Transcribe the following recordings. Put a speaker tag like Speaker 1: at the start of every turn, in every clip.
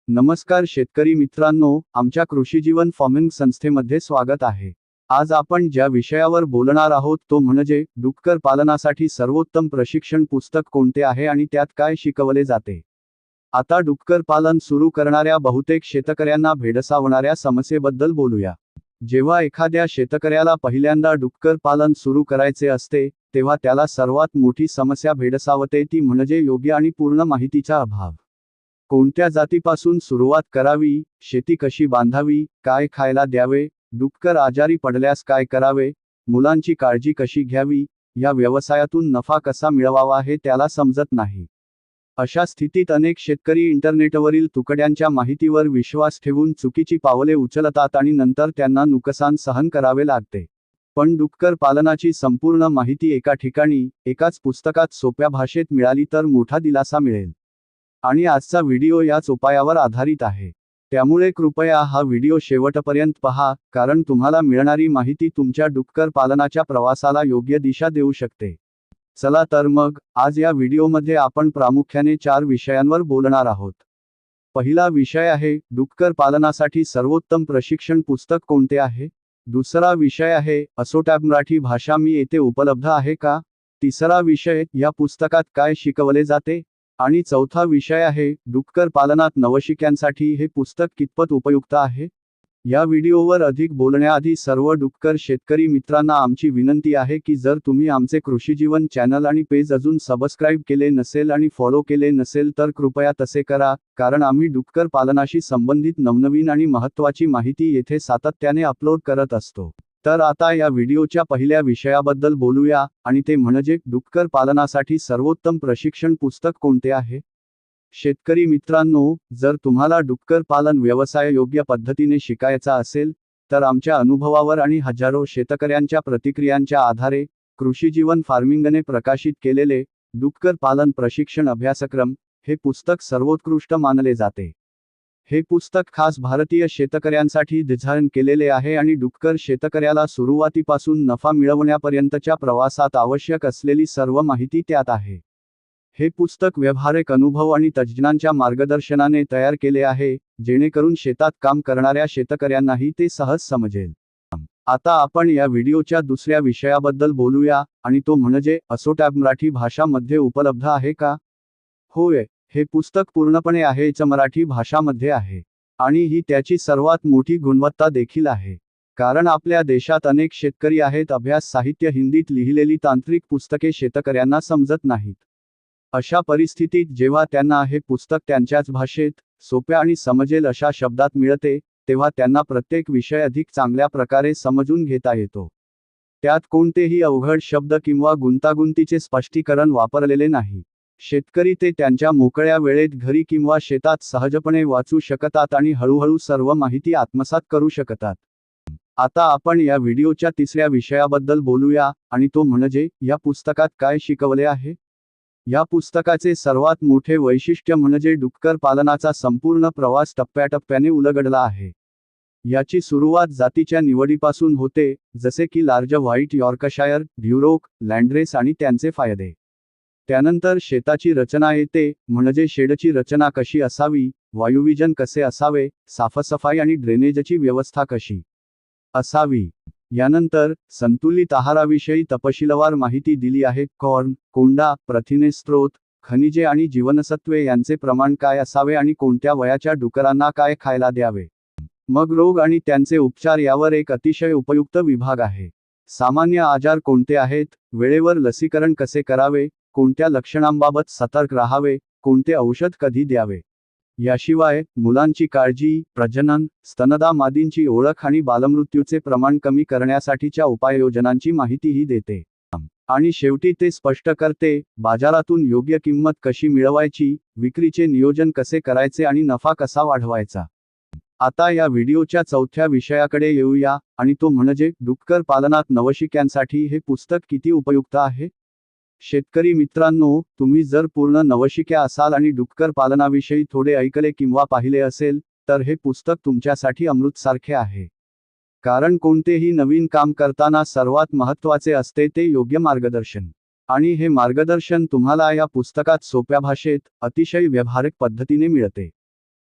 Speaker 1: नमस्कार शेतकरी मित्रांनो, आमच्या कृषी जीवन फार्मिंग संस्थेमध्ये स्वागत आहे। आज आपण ज्या विषयावर बोलणार आहोत तो म्हणजे डुक्कर पालनासाठी सर्वोत्तम प्रशिक्षण पुस्तक कोणते आहे आणि त्यात काय शिकवले जाते। आता डुक्कर पालन सुरू करणाऱ्या बहुतेक शेतकऱ्यांना भेडसावणाऱ्या समस्येबद्दल बोलूया। जेव्हा एखाद्या शेतकऱ्याला पहिल्यांदा डुक्कर पालन सुरू करायचे असते, तेव्हा त्याला सर्वात मोठी समस्या भेडसावते, ती म्हणजे योग्य आणि पूर्ण माहितीचा अभाव। कोणत्या जातीपासून सुरुवात करावी, शेती कशी बांधावी, काय खायला द्यावे, डुक्कर आजारी पडल्यास काय करावे, मुलांची काळजी कशी घ्यावी, या व्यवसायातून नफा कसा मिळवावा हे त्याला समजत नाही। अशा स्थितीत अनेक शेतकरी इंटरनेटवरील तुकड्यांच्या माहितीवर विश्वास ठेवून चुकीची पावले उचलतात आणि नंतर त्यांना नुकसान सहन करावे लागते। पण डुक्कर पालनाची संपूर्ण माहिती एका ठिकाणी, एकाच पुस्तकात सोप्या भाषेत मिळाली तर मोठा दिलासा मिळेल। आणि आजचा व्हिडिओ याच उपायावर आधारित आहे। त्यामुळे कृपया हा व्हिडिओ शेवटपर्यंत पहा, कारण तुम्हाला मिळणारी माहिती तुमच्या डुक्कर पालनाच्या प्रवासाला योग्य दिशा देऊ शकते। चला तर मग, आज या व्हिडिओमध्ये आपण प्रामुख्याने 4 विषयांवर बोलणार आहोत। पहिला विषय आहे, डुक्कर पालनासाठी सर्वोत्तम प्रशिक्षण पुस्तक कोणते आहे। दुसरा विषय आहे, असोटॅब मराठी भाषा मी येथे उपलब्ध आहे का। तिसरा विषय, या पुस्तकात काय शिकवले जाते। आणि चौथा विषय आहे, डुक्कर पालनात नवशिक्यांसाठी हे पुस्तक कितपत उपयुक्त आहे। या व्हिडिओवर अधिक बोलण्याआधी सर्व डुक्कर शेतकरी मित्रांना आमची विनंती आहे की जर तुम्ही आमचे कृषी जीवन चॅनल आणि पेज अजून सबस्क्राईब केले नसेल आणि फॉलो केले नसेल तर कृपया तसे करा, कारण आम्ही डुक्कर पालनाशी संबंधित नवनवीन आणि महत्त्वाची माहिती येथे सातत्याने अपलोड करत असतो। तर आता या व्हिडिओच्या पहिल्या विषयाबद्दल बोलूया, आणि ते म्हणजे डुक्कर पालनासाठी सर्वोत्तम प्रशिक्षण पुस्तक कोणते आहे। शेतकरी मित्रांनो, जर तुम्हाला डुक्कर पालन व्यवसाय योग्य पद्धतीने शिकायचा असेल, तर आमच्या अनुभवावर आणि हजारो शेतकऱ्यांच्या प्रतिक्रियांच्या आधारे कृषी जीवन फार्मिंगने प्रकाशित केलेले डुक्कर पालन प्रशिक्षण अभ्यासक्रम हे पुस्तक सर्वोत्कृष्ट मानले जाते। हे पुस्तक खास भारतीय शेतकऱ्यांसाठी डिझाइन केलेले आहे आणि डुक्कर शेतकऱ्याला सुरुवातीपासून नफा मिळवण्यापर्यंतच्या प्रवासात आवश्यक असलेली सर्व माहिती त्यात आहे। हे पुस्तक व्यावहारिक अनुभव आणि तज्ज्ञांच्या मार्गदर्शनाने तयार केले आहे, जेणेकरून शेतात काम करणाऱ्या शेतकऱ्यांनाही ते सहज समजेल। आता आपण या व्हिडिओच्या दुसऱ्या विषयाबद्दल बोलूया, आणि तो म्हणजे असोटॅब मराठी भाषा मध्ये उपलब्ध आहे का। होय, हे पुस्तक पूर्णपणे मराठी भाषामध्ये आहे, आणि ही त्याची सर्वात मोठी गुणवत्ता देखील आहे। कारण आपल्या देशात अनेक शेतकरी आहेत, अभ्यास साहित्य हिंदीत लिहिलेली तांत्रिक पुस्तके शेतकऱ्यांना समजत नाहीत। अशा परिस्थितीत जेव्हा त्यांना हे पुस्तक त्यांच्याच भाषेत, सोप्या आणि समजेल अशा शब्दात मिळते, तेव्हा त्यांना प्रत्येक विषय अधिक चांगल्या प्रकारे समजून घेता येतो। त्यात कोणतेही अवघड शब्द किंवा गुंतागुंतीचे स्पष्टीकरण वापरलेले नाही। शेतकरी ते त्यांच्या मोकळ्या वेळेत घरी किंवा शेतात सहजपणे वाचू शकतात आणि हळूहळू सर्व माहिती आत्मसात करू शकतात। आता आपण या व्हिडिओच्या तिसऱ्या विषयाबद्दल बोलूया, आणि तो म्हणजे या पुस्तकात काय शिकवले आहे। या पुस्तकाचे सर्वात मोठे वैशिष्ट्य म्हणजे डुक्कर पालनाचा संपूर्ण प्रवास टप्प्याटप्प्याने उलगडला आहे। याची सुरुवात जातीच्या निवडीपासून होते, जसे की लार्ज व्हाईट यॉर्कशायर, ड्युरोक, लँडरेस आणि त्यांचे फायदे। त्यानंतर शेताची रचना येते, म्हणजे शेडची रचना कशी असावी, वायुविजन कसे असावे, साफसफाई आणि ड्रेनेजची व्यवस्था कशी असावी। यानंतर संतुलित आहाराविषयी तपशीलवार माहिती दिली आहे। कॉर्न, कोंडा, प्रथिने स्त्रोत, खनिजे आणि जीवनसत्वे यांचे प्रमाण काय असावे आणि कोणत्या वयाच्या डुकरांना काय खायला द्यावे। मग रोग आणि त्यांचे उपचार यावर एक अतिशय उपयुक्त विभाग आहे। सामान्य आजार कोणते आहेत, वेळेवर लसीकरण कसे करावे, कोणत्या लक्षणांबाबत सतर्क राहावे, कोणते औषध कधी द्यावे। याशिवाय मुलांची काळजी, प्रजनन, स्तनदा मादींची ओळख आणि बालमृत्यूचे प्रमाण कमी करण्यासाठीच्या उपाययोजनांची माहितीही देते। आणि शेवटी ते स्पष्ट करते, बाजारातून योग्य किंमत कशी मिळवायची, विक्रीचे नियोजन कसे करायचे आणि नफा कसा वाढवायचा। आता या व्हिडिओच्या चौथ्या विषयाकडे येऊया, आणि तो म्हणजे डुक्कर पालनात नवशिक्यांसाठी हे पुस्तक किती उपयुक्त आहे। शेतकरी मित्रांनो, तुम्ही जर पूर्ण नवशिक्या असाल आणि डुक्कर पालनाविषयी थोडे ऐकले किंवा पाहिले असेल, तर हे पुस्तक तुमच्यासाठी अमृतसारखे आहे। कारण कोणतेही नवीन काम करताना सर्वात महत्त्वाचे असते ते योग्य मार्गदर्शन। आणि हे मार्गदर्शन तुम्हाला या पुस्तकात सोप्या भाषेत, अतिशय व्यावहारिक पद्धतीने मिळते।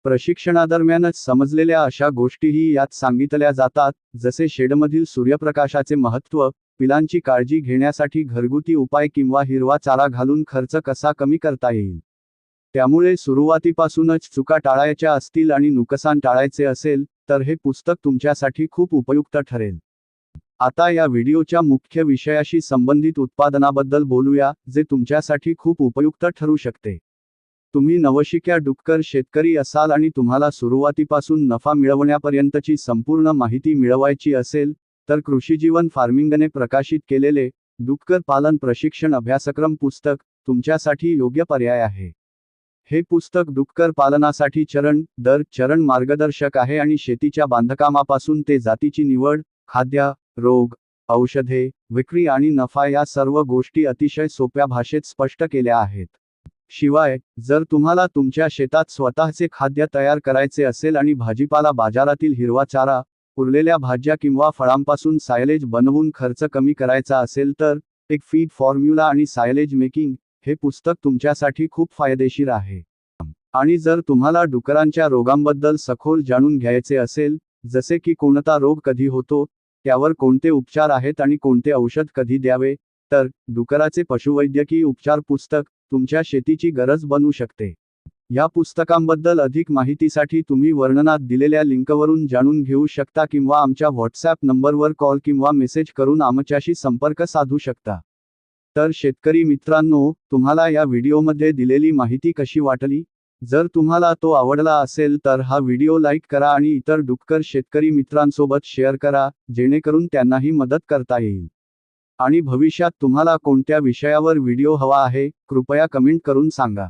Speaker 1: प्रशिक्षणादरम्यानच समजलेल्या अशा गोष्टीही यात सांगितल्या जातात, जसे शेडमधील सूर्यप्रकाशाचे महत्त्व, पिलांची काळजी घेण्यासाठी घरगुती उपाय किंवा हिरवा चारा घालून खर्च कसा कमी करता येईल. त्यामुळे सुरुवातीपासूनच चुका टाळायच्या असतील आणि नुकसान टाळायचे असेल, तर हे पुस्तक तुमच्यासाठी खूप उपयुक्त ठरेल. आता या व्हिडिओच्या मुख्य विषयाशी संबंधित उत्पादनाबद्दल बोलूया, जे तुमच्यासाठी खूप उपयुक्त ठरू शकते. तुम्ही नवशिक्या डुक्कर शेतकरी असाल आणि तुम्हाला सुरुवातीपासून नफा मिळवण्यापर्यंतची संपूर्ण माहिती मिळवायची असेल, तर कृषीजीवन फार्मिंगने प्रकाशित केलेले डुक्कर पालन प्रशिक्षण अभ्यासक्रम पुस्तक तुमच्यासाठी योग्य पर्याय आहे. हे पुस्तक डुक्कर पालनासाठी चरण दर चरण मार्गदर्शक आहे आणि शेतीच्या बांधकामापासून ते जातीची निवड, खाद्य, रोग, औषधे, विक्री आणि नफा या सर्व गोष्टी अतिशय सोप्या भाषेत स्पष्ट केल्या आहेत. शिवाय, जर तुम्हाला तुमच्या शेतात स्वतःचे खाद्य तयार करायचे असेल आणि भाजीपाला बाजारातील हिरवा चारा, उरलेल्या भाज्या किंवा फळांपासून सायलेज बनवून खर्च कमी करायचा असेल तर एक फीड फॉर्म्युला आणि सायलेज मेकिंग हे पुस्तक तुमच्यासाठी खूप फायदेशीर आहे. आणि जर तुम्हाला डुकरांच्या रोगांबद्दल सखोल जाणून घ्यायचे असेल, जसे की कोणता रोग कधी होतो, त्यावर कोणते उपचार आहेत आणि कोणते औषध कधी द्यावे, तर डुकराचे पशुवैद्यकीय उपचार पुस्तक तुमच्या शेतीची गरज बनू शकते. या पुस्तकांबद्दल अधिक माहितीसाठी तुम्ही वर्णनात दिलेल्या लिंकवरून जाणून घेऊ शकता किंवा आमच्या व्हॉट्सॲप नंबरवर कॉल किंवा मेसेज करून आमच्याशी संपर्क साधू शकता. तर शेतकरी मित्रांनो, तुम्हाला या व्हिडिओमध्ये दिलेली माहिती कशी वाटली? जर तुम्हाला तो आवडला असेल तर हा व्हिडिओ लाईक करा आणि इतर डुक्कर शेतकरी मित्रांसोबत शेअर करा, जेणेकरून त्यांनाही मदत करता येईल. आणि भविष्यात तुम्हाला कोणत्या विषयावर व्हिडिओ हवा आहे, कृपया कमेंट करून सांगा.